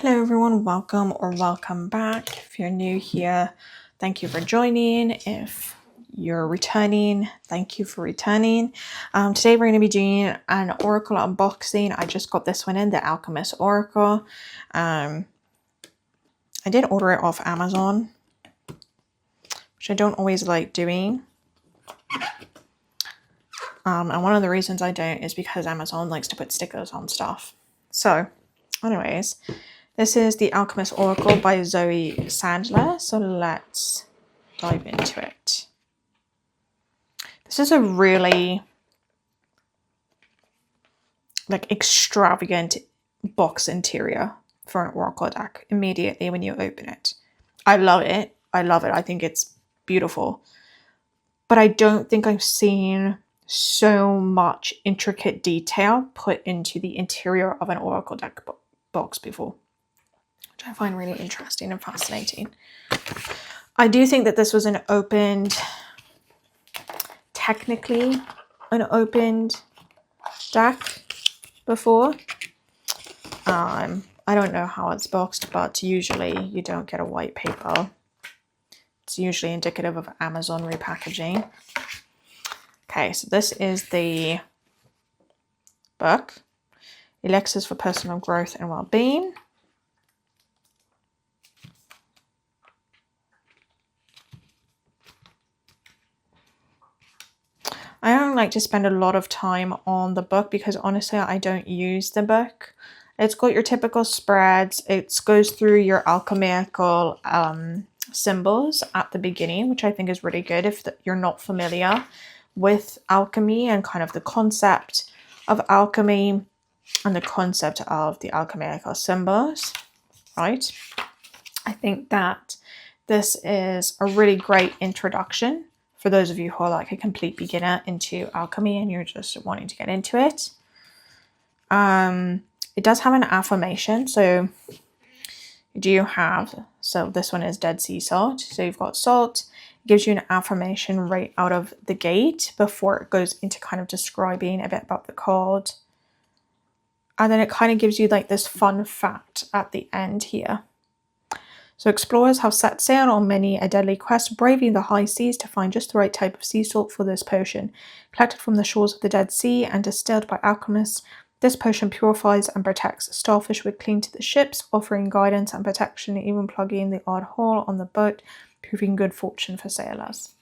Hello everyone, welcome or welcome back. If you're new here, thank you for joining. If you're returning, thank you for returning. Today we're going to be doing an Oracle unboxing. I just got this one in, the Alchemist Oracle. I did order it off Amazon, which I don't always like doing. And one of the reasons I don't is because Amazon likes to put stickers on stuff. So, anyways, this is the Alchemist Oracle by Zoe Sandler. So let's dive into it. This is a really extravagant box interior for an Oracle deck immediately when you open it. I love it. I think it's beautiful. But I don't think I've seen so much intricate detail put into the interior of an Oracle deck box before, which I find really interesting and fascinating. I do think that this was technically an opened deck before. I don't know how it's boxed, but usually you don't get a white paper. It's usually indicative of Amazon repackaging. Okay, so this is the book, Elixirs for Personal Growth and Well-Being. I don't like to spend a lot of time on the book because honestly I don't use the book. It's got your typical spreads. It goes through your alchemical symbols at the beginning, which I think is really good if you're not familiar with alchemy and kind of the concept of alchemy and the concept of the alchemical symbols, right? I think that this is a really great introduction for those of you who are like a complete beginner into alchemy and you're just wanting to get into it. It does have an affirmation. So this one is Dead Sea Salt. So you've got salt. It gives you an affirmation right out of the gate before it goes into kind of describing a bit about the card. And then it kind of gives you like this fun fact at the end here. So explorers have set sail on many a deadly quest, braving the high seas to find just the right type of sea salt for this potion. Collected from the shores of the Dead Sea and distilled by alchemists, this potion purifies and protects starfish with cling to the ships, offering guidance and protection, even plugging the odd hole on the boat, proving good fortune for sailors.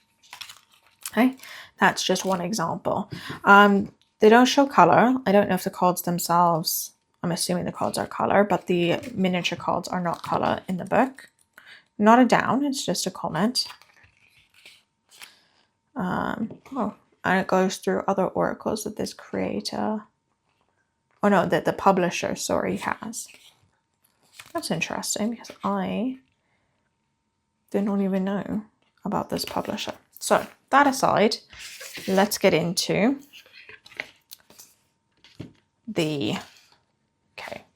Okay, that's just one example. They don't show color. I don't know if the cards themselves, I'm assuming the cards are color, but the miniature cards are not color in the book. Not a down, it's just a comment. And it goes through other oracles that this creator, that the publisher, has. That's interesting because I did not even know about this publisher. So that aside, let's get into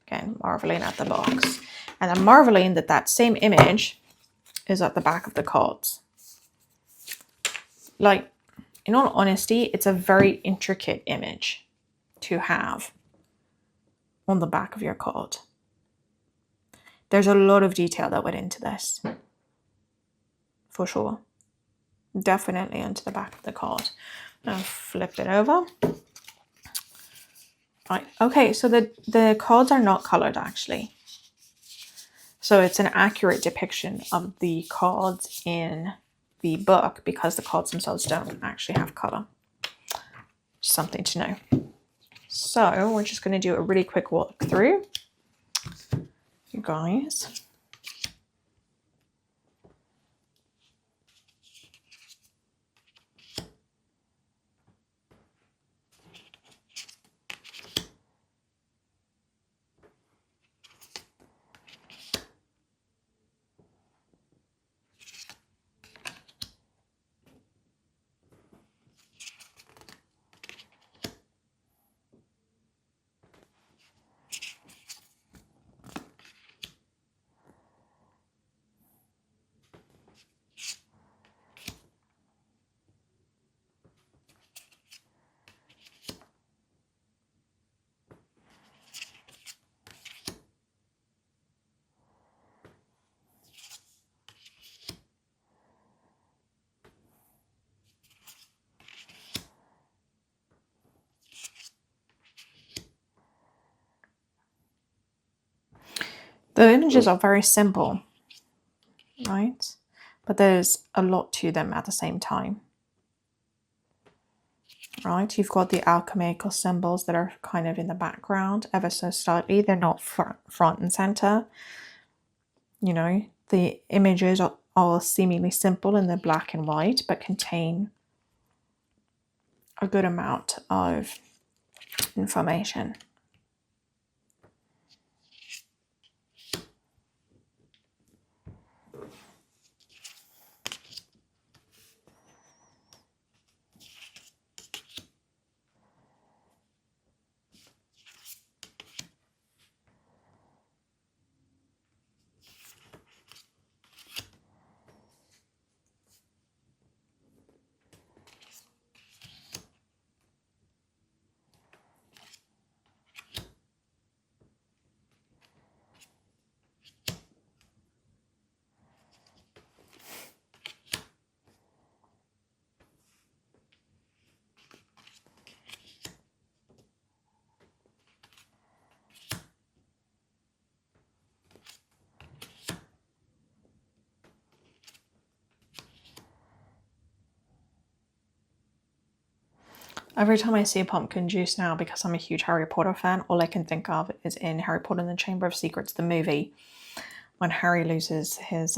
again, marveling at the box. And I'm marveling that same image is at the back of the cards. Like, in all honesty, it's a very intricate image to have on the back of your card. There's a lot of detail that went into this, for sure. Definitely onto the back of the card. Now flip it over. Right. Okay, so the cards are not colored actually. So it's an accurate depiction of the cards in the book because the cards themselves don't actually have color. Something to know. So we're just going to do a really quick walkthrough, you guys. The images are very simple, right? But there's a lot to them at the same time. Right, you've got the alchemical symbols that are kind of in the background ever so slightly. They're not front and center. You know, the images are seemingly simple and they're black and white, but contain a good amount of information. Every time I see a pumpkin juice now, because I'm a huge Harry Potter fan, all I can think of is in Harry Potter and the Chamber of Secrets, the movie, when Harry loses his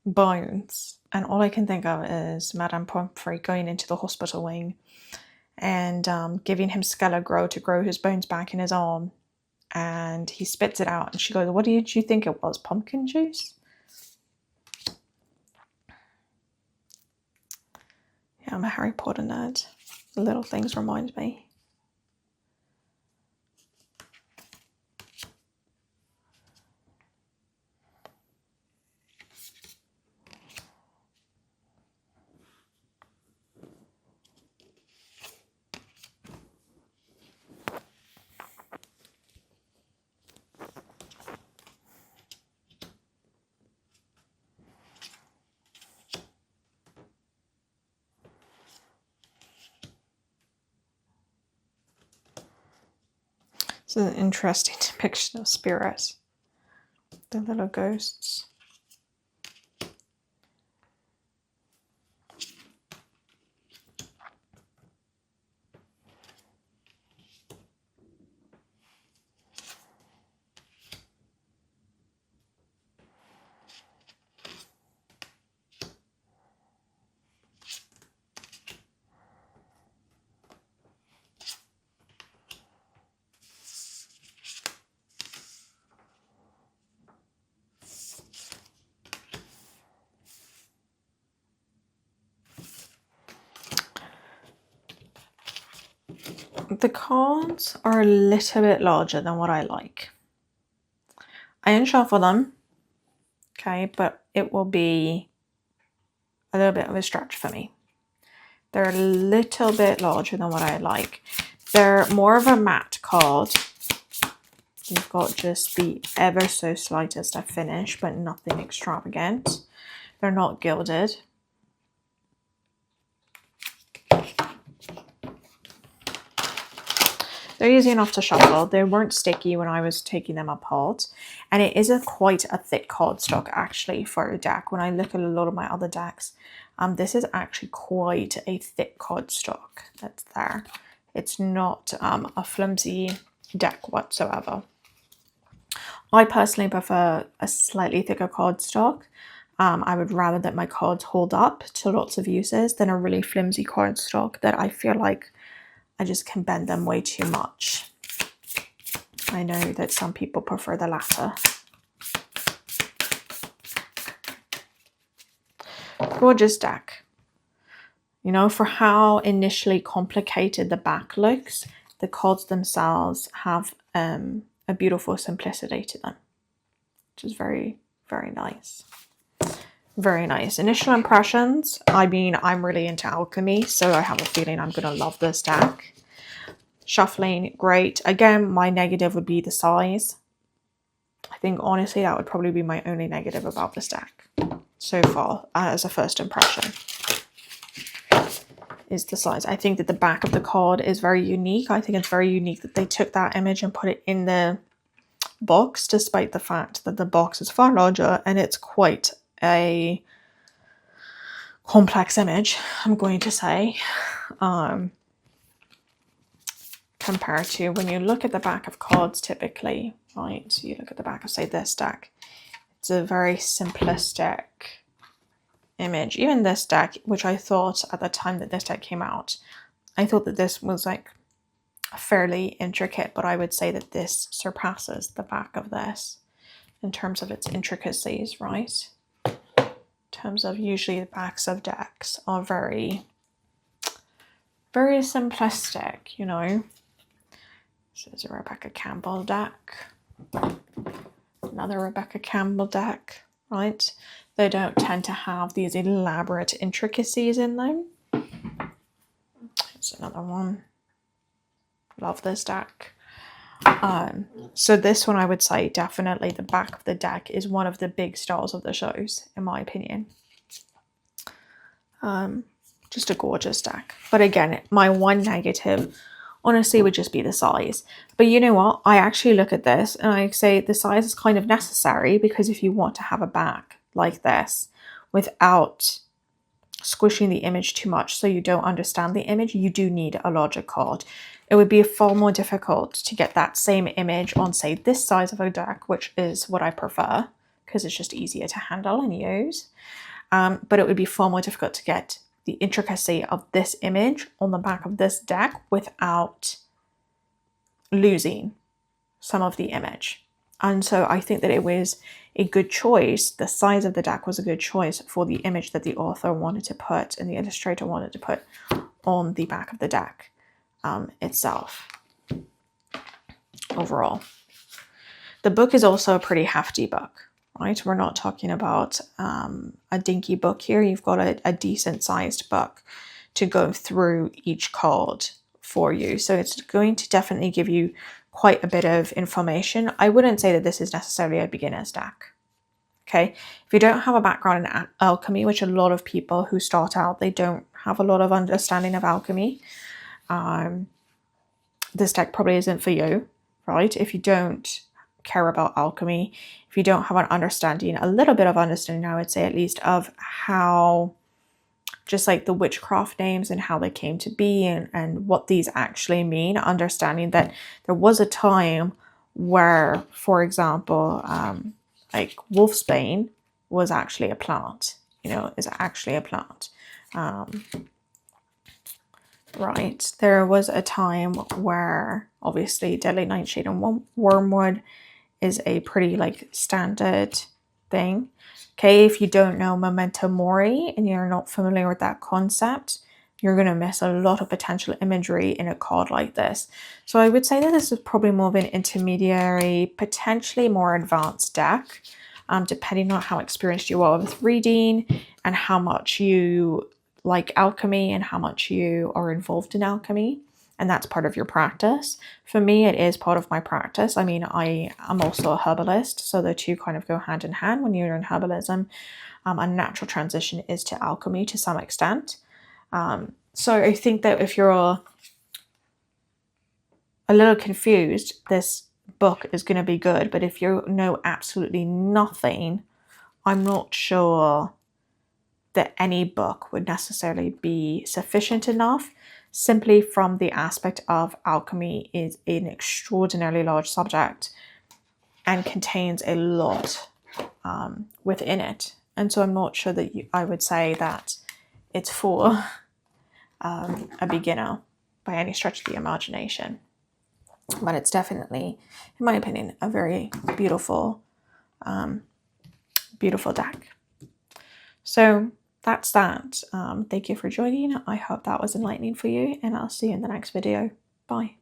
bones. And all I can think of is Madame Pomfrey going into the hospital wing and giving him Skele-Gro to grow his bones back in his arm. And he spits it out and she goes, "What did you think it was? Pumpkin juice?" Yeah, I'm a Harry Potter nerd. The little things remind me. This is an interesting depiction of spirits. The little ghosts. The cards are a little bit larger than what I like. I unshuffle them, okay, but it will be a little bit of a stretch for me. They're a little bit larger than what I like. They're more of a matte card. You've got just the ever so slightest of finish, but nothing extravagant. They're not gilded. They're easy enough to shuffle. They weren't sticky when I was taking them apart. And it is quite a thick cardstock actually for a deck. When I look at a lot of my other decks, this is actually quite a thick cardstock that's there. It's not a flimsy deck whatsoever. I personally prefer a slightly thicker cardstock. I would rather that my cards hold up to lots of uses than a really flimsy cardstock that I feel like I just can bend them way too much. I know that some people prefer the latter. Gorgeous deck. You know, for how initially complicated the back looks, the cards themselves have a beautiful simplicity to them, which is very, very nice. Very nice. Initial impressions, I mean, I'm really into alchemy, so I have a feeling I'm going to love this deck. Shuffling, great. Again, my negative would be the size. I think, honestly, that would probably be my only negative about this deck so far as a first impression, is the size. I think that the back of the card is very unique. I think it's very unique that they took that image and put it in the box, despite the fact that the box is far larger and it's quite a complex image, I'm going to say, compared to when you look at the back of cards typically, right? So you look at the back of, say, this deck, it's a very simplistic image. Even this deck, which I thought at the time that this deck came out, I thought that this was like fairly intricate, but I would say that this surpasses the back of this in terms of its intricacies, right? In terms of usually the backs of decks are very, very simplistic, you know. This is a Rebecca Campbell deck. Another Rebecca Campbell deck, right? They don't tend to have these elaborate intricacies in them. Here's another one. Love this deck. So this one, I would say definitely the back of the deck is one of the big stars of the shows, in my opinion. Just a gorgeous deck. But again, my one negative, honestly, would just be the size. But you know what? I actually look at this and I say the size is kind of necessary, because if you want to have a back like this without squishing the image too much so you don't understand the image, you do need a larger card. It would be far more difficult to get that same image on, say, this size of a deck, which is what I prefer because it's just easier to handle and use. But it would be far more difficult to get the intricacy of this image on the back of this deck without losing some of the image. And so I think that it was a good choice. The size of the deck was a good choice for the image that the author wanted to put and the illustrator wanted to put on the back of the deck itself. Overall, the book is also a pretty hefty book, right? We're not talking about a dinky book here. You've got a decent sized book to go through each card for you. So it's going to definitely give you quite a bit of information. I wouldn't say that this is necessarily a beginner's deck. Okay, if you don't have a background in alchemy, which a lot of people who start out, they don't have a lot of understanding of alchemy, this deck probably isn't for you, right? If you don't care about alchemy, if you don't have an understanding, a little bit of understanding, I would say at least, of how just like the witchcraft names and how they came to be and what these actually mean, understanding that there was a time where, for example, like wolfsbane was actually a plant, you know, is actually a plant. Right, there was a time where obviously deadly nightshade and wormwood is a pretty like standard thing. Okay, if you don't know memento mori and you're not familiar with that concept, you're going to miss a lot of potential imagery in a card like this. So I would say that this is probably more of an intermediary, potentially more advanced deck, depending on how experienced you are with reading and how much you like alchemy and how much you are involved in alchemy. And that's part of your practice. For me, it is part of my practice. I mean, I am also a herbalist, so the two kind of go hand in hand. When you're in herbalism, a natural transition is to alchemy to some extent. So I think that if you're a little confused, this book is going to be good. But if you know absolutely nothing, I'm not sure that any book would necessarily be sufficient enough, simply from the aspect of alchemy is an extraordinarily large subject and contains a lot within it. And so I'm not sure that I would say that it's for a beginner by any stretch of the imagination. But it's definitely, in my opinion, a very beautiful, beautiful deck. So that's that. Thank you for joining. I hope that was enlightening for you, and I'll see you in the next video. Bye.